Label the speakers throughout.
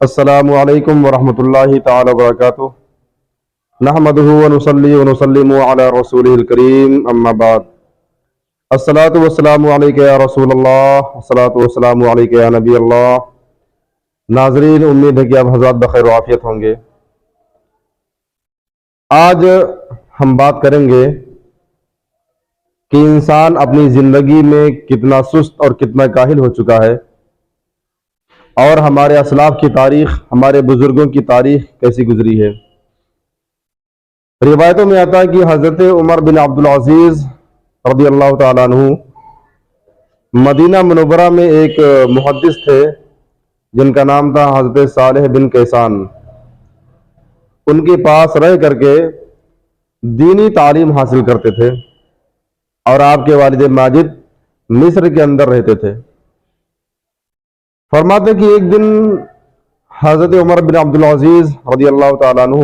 Speaker 1: السلام علیکم ورحمۃ اللہ تعالی وبرکاتہ۔ نحمدہ ونصلی ونسلم علی رسولہ الکریم، اما بعد۔ الصلاۃ والسلام علیک یا رسول اللہ، الصلاۃ والسلام علیک یا نبی اللہ۔ ناظرین، امید ہے کہ آپ حضرات بخیر و عافیت ہوں گے۔ آج ہم بات کریں گے کہ انسان اپنی زندگی میں کتنا سست اور کتنا کاہل ہو چکا ہے، اور ہمارے اسلاف کی تاریخ، ہمارے بزرگوں کی تاریخ کیسی گزری ہے۔ روایتوں میں آتا ہے کہ حضرت عمر بن عبدالعزیز رضی اللہ تعالیٰ عنہ مدینہ منورہ میں ایک محدث تھے جن کا نام تھا حضرت صالح بن کیسان۔ ان کے پاس رہ کر کے دینی تعلیم حاصل کرتے تھے، اور آپ کے والد ماجد مصر کے اندر رہتے تھے۔ فرماتے کہ ایک دن حضرت عمر بن عبدالعزیز رضی اللہ تعالیٰ عنہ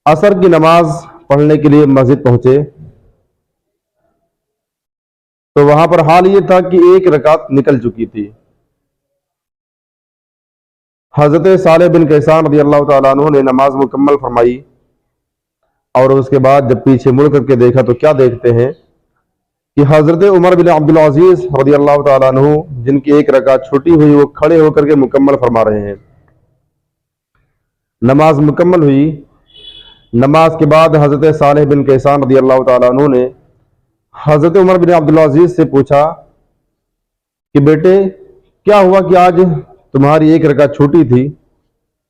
Speaker 1: عصر کی نماز پڑھنے کے لیے مسجد پہنچے، تو وہاں پر حال یہ تھا کہ ایک رکعت نکل چکی تھی۔ حضرت صالح بن کیسان رضی اللہ تعالیٰ عنہ نے نماز مکمل فرمائی، اور اس کے بعد جب پیچھے مڑ کر کے دیکھا تو کیا دیکھتے ہیں کہ حضرت عمر بن عبدالعزیز رضی اللہ تعالیٰ عنہ جن کی ایک رکعت چھوٹی ہوئی، وہ کھڑے ہو کر کے مکمل فرما رہے ہیں۔ نماز مکمل ہوئی۔ نماز کے بعد حضرت صالح بن کیسان رضی اللہ تعالیٰ عنہ نے حضرت عمر بن عبدالعزیز سے پوچھا کہ بیٹے، کیا ہوا کہ آج تمہاری ایک رکعت چھوٹی تھی،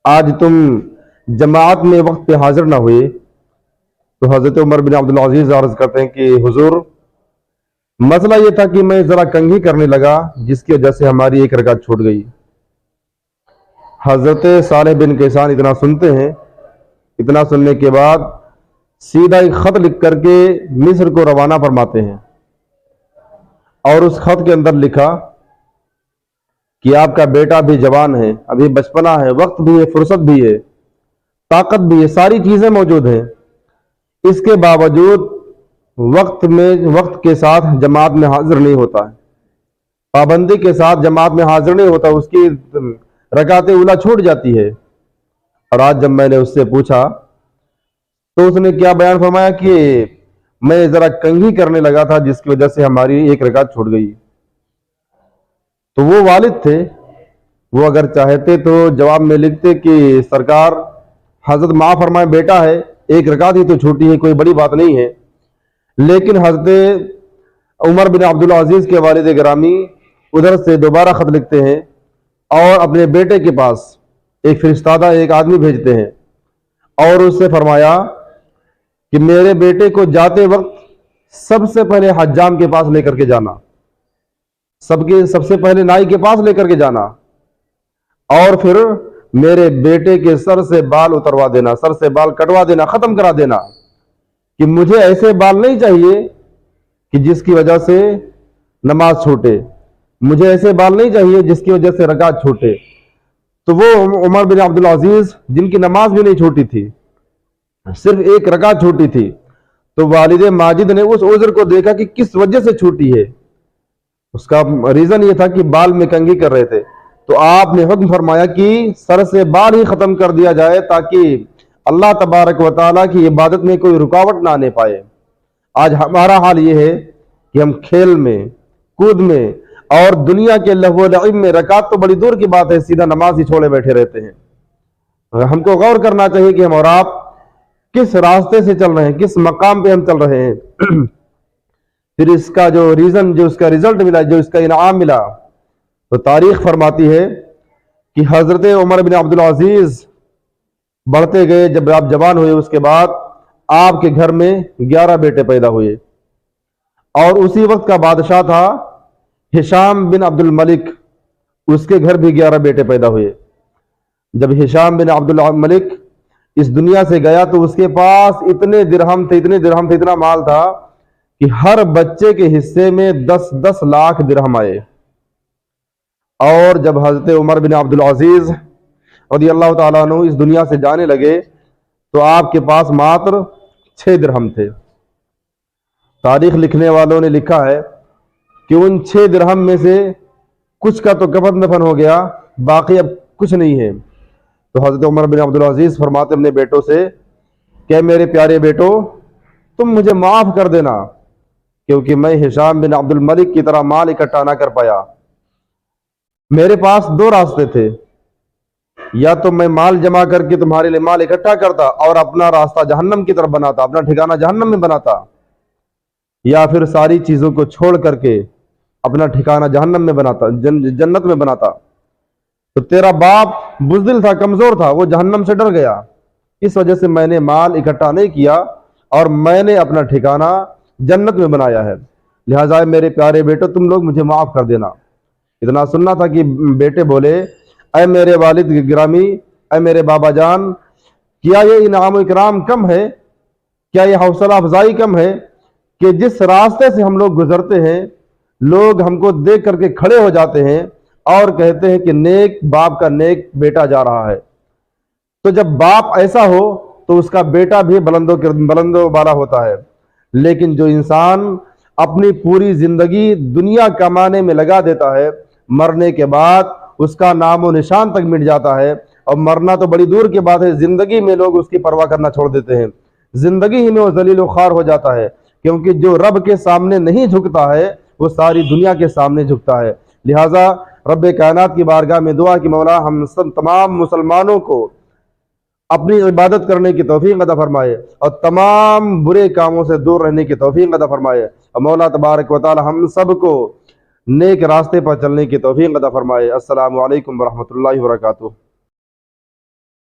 Speaker 1: آج تم جماعت میں وقت پہ حاضر نہ ہوئے؟ تو حضرت عمر بن عبدالعزیز عرض کرتے ہیں کہ حضور، مسئلہ یہ تھا کہ میں ذرا کنگھی کرنے لگا، جس کی وجہ سے ہماری ایک رکعت چھوٹ گئی۔ حضرت صالح بن کیسان اتنا سنتے ہیں، اتنا سننے کے بعد سیدھا ایک خط لکھ کر کے مصر کو روانہ فرماتے ہیں، اور اس خط کے اندر لکھا کہ آپ کا بیٹا بھی جوان ہے، ابھی بچپنا ہے، وقت بھی ہے، فرصت بھی ہے، طاقت بھی ہے، ساری چیزیں موجود ہیں، اس کے باوجود وقت کے ساتھ جماعت میں حاضر نہیں ہوتا ہے، پابندی کے ساتھ جماعت میں حاضر نہیں ہوتا، اس کی رکعت اولیٰ چھوٹ جاتی ہے۔ اور آج جب میں نے اس سے پوچھا تو اس نے کیا بیان فرمایا کہ میں ذرا کنگھی کرنے لگا تھا، جس کی وجہ سے ہماری ایک رکعت چھوٹ گئی۔ تو وہ والد تھے، وہ اگر چاہتے تو جواب میں لکھتے کہ سرکار حضرت معاف فرمائے، بیٹا ہے، ایک رکعت ہی تو چھوٹی ہے، کوئی بڑی بات نہیں ہے۔ لیکن حضرت عمر بن عبدالعزیز کے والد گرامی ادھر سے دوبارہ خط لکھتے ہیں، اور اپنے بیٹے کے پاس ایک فرستادہ، ایک آدمی بھیجتے ہیں، اور اس سے فرمایا کہ میرے بیٹے کو جاتے وقت سب سے پہلے حجام کے پاس لے کر کے جانا، سب سے پہلے نائی کے پاس لے کر کے جانا، اور پھر میرے بیٹے کے سر سے بال اتروا دینا، سر سے بال کٹوا دینا، ختم کرا دینا، کہ مجھے ایسے بال نہیں چاہیے کہ جس کی وجہ سے نماز چھوٹے، مجھے ایسے بال نہیں چاہیے جس کی وجہ سے رکعت چھوٹے۔ تو وہ عمر بن عبدالعزیز جن کی نماز بھی نہیں چھوٹی تھی، صرف ایک رکعت چھوٹی تھی، تو والد ماجد نے اس عذر کو دیکھا کہ کس وجہ سے چھوٹی ہے۔ اس کا ریزن یہ تھا کہ بال میں کنگھی کر رہے تھے، تو آپ نے حکم فرمایا کہ سر سے بال ہی ختم کر دیا جائے، تاکہ اللہ تبارک و تعالیٰ کی عبادت میں کوئی رکاوٹ نہ آنے پائے۔ آج ہمارا حال یہ ہے کہ ہم کھیل میں، کود میں، اور دنیا کے لہو و لعب میں، رکعت تو بڑی دور کی بات ہے، سیدھا نماز ہی چھوڑے بیٹھے رہتے ہیں۔ ہم کو غور کرنا چاہیے کہ ہم اور آپ کس راستے سے چل رہے ہیں، کس مقام پہ ہم چل رہے ہیں۔ پھر اس کا جو ریزن، جو اس کا رزلٹ ملا، جو اس کا انعام ملا، تو تاریخ فرماتی ہے کہ حضرت عمر بن عبدالعزیز بڑھتے گئے، جب آپ جوان ہوئے اس کے بعد آپ کے گھر میں 11 بیٹے پیدا ہوئے، اور اسی وقت کا بادشاہ تھا ہشام بن عبد الملک، اس کے گھر بھی 11 بیٹے پیدا ہوئے۔ جب ہشام بن عبد الملک اس دنیا سے گیا تو اس کے پاس اتنے درہم تھے، اتنا مال تھا کہ ہر بچے کے حصے میں 10 لاکھ درہم آئے۔ اور جب حضرت عمر بن عبدالعزیز رضی اللہ تعالیٰ عنہ اس دنیا سے جانے لگے تو آپ کے پاس ماتر 6 درہم تھے۔ تاریخ لکھنے والوں نے لکھا ہے کہ ان 6 درہم میں سے کچھ کا تو کفن دفن ہو گیا، باقی اب کچھ نہیں ہے۔ تو حضرت عمر بن عبدالعزیز فرماتے اپنے بیٹوں سے کہ میرے پیارے بیٹو تم مجھے معاف کر دینا، کیونکہ میں ہشام بن عبد الملک کی طرح مال اکٹھا نہ کر پایا۔ میرے پاس دو راستے تھے، یا تو میں مال جمع کر کے تمہارے لیے مال اکٹھا کرتا اور اپنا راستہ جہنم کی طرف بناتا، اپنا ٹھکانہ جہنم میں بناتا، یا پھر ساری چیزوں کو چھوڑ کر کے اپنا ٹھکانہ جہنم میں بناتا، جنت میں بناتا۔ تو تیرا باپ بزدل تھا، کمزور تھا، وہ جہنم سے ڈر گیا، اس وجہ سے میں نے مال اکٹھا نہیں کیا اور میں نے اپنا ٹھکانہ جنت میں بنایا ہے، لہٰذا میرے پیارے بیٹو تم لوگ مجھے معاف کر دینا۔ اتنا سننا تھا کہ بیٹے بولے اے میرے والد گرامی، اے میرے بابا جان، کیا یہ انعام و اکرام کم ہے، کیا یہ حوصلہ افزائی کم ہے کہ جس راستے سے ہم لوگ گزرتے ہیں لوگ ہم کو دیکھ کر کے کھڑے ہو جاتے ہیں اور کہتے ہیں کہ نیک باپ کا نیک بیٹا جا رہا ہے۔ تو جب باپ ایسا ہو تو اس کا بیٹا بھی بلند و بالا ہوتا ہے، لیکن جو انسان اپنی پوری زندگی دنیا کمانے میں لگا دیتا ہے، مرنے کے بعد اس کا نام و نشان تک مٹ جاتا ہے، اور مرنا تو بڑی دور کی بات ہے، زندگی میں لوگ اس کی پرواہ کرنا چھوڑ دیتے ہیں، زندگی ہی میں وہ ذلیل و خوار ہو جاتا ہے، کیونکہ جو رب کے سامنے نہیں جھکتا ہے وہ ساری دنیا کے سامنے جھکتا ہے۔ لہٰذا رب کائنات کی بارگاہ میں دعا کہ مولا ہم سب تمام مسلمانوں کو اپنی عبادت کرنے کی توفیق عطا فرمائے اور تمام برے کاموں سے دور رہنے کی توفیق عطا فرمائے، اور مولا تبارک و تعالی ہم سب کو نیک راستے پر چلنے کی توفیق عطا فرمائے۔ السلام علیکم ورحمۃ اللہ وبرکاتہ۔